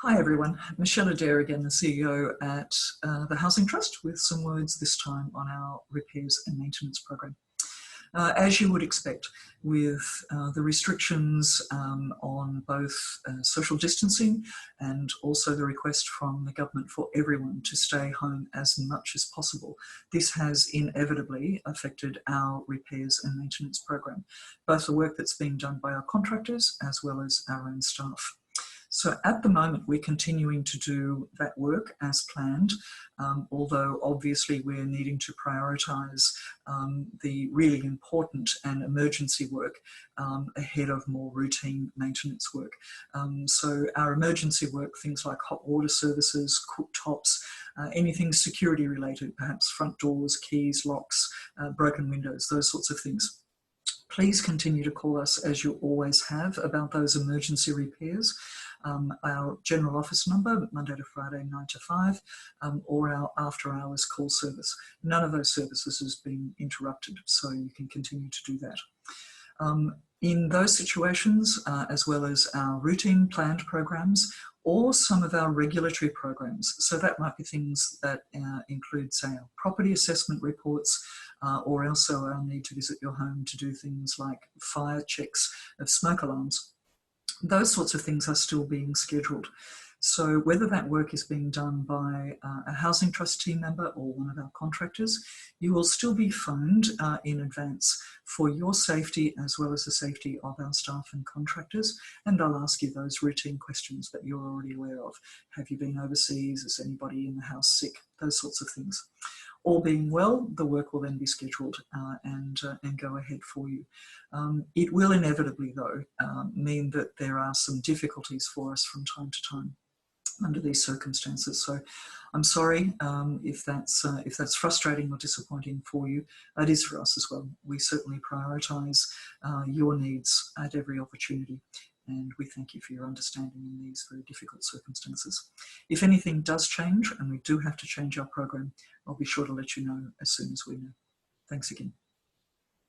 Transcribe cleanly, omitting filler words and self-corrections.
Hi everyone, Michelle Adair again, the CEO at the Housing Trust, with some words this time on our repairs and maintenance program. As you would expect, with the restrictions on both social distancing and also the request from the government for everyone to stay home as much as possible, this has inevitably affected our repairs and maintenance program, both the work that's being done by our contractors as well as our own staff. So at the moment, we're continuing to do that work as planned, although obviously we're needing to prioritise the really important and emergency work ahead of more routine maintenance work. So our emergency work, things like hot water services, cooktops, anything security related, perhaps front doors, keys, locks, broken windows, those sorts of things. Please continue to call us, as you always have, about those emergency repairs. Our general office number, Monday to Friday, 9 to 5, or our after hours call service. None of those services has been interrupted, so you can continue to do that. In those situations, as well as our routine planned programs, or some of our regulatory programs. So that might be things that include, say, our property assessment reports, or also our need to visit your home to do things like fire checks of smoke alarms. Those sorts of things are still being scheduled. So whether that work is being done by a housing trust team member or one of our contractors, you will still be phoned in advance for your safety as well as the safety of our staff and contractors. And I'll ask you those routine questions that you're already aware of. Have you been overseas? Is anybody in the house sick? Those sorts of things. All being well, the work will then be scheduled and go ahead for you. It will inevitably, though, mean that there are some difficulties for us from time to time under these circumstances. So I'm sorry if that's frustrating or disappointing for you. It is for us as well. We certainly prioritise your needs at every opportunity, and we thank you for your understanding in these very difficult circumstances. If anything does change, and we do have to change our program, I'll be sure to let you know as soon as we know. Thanks again.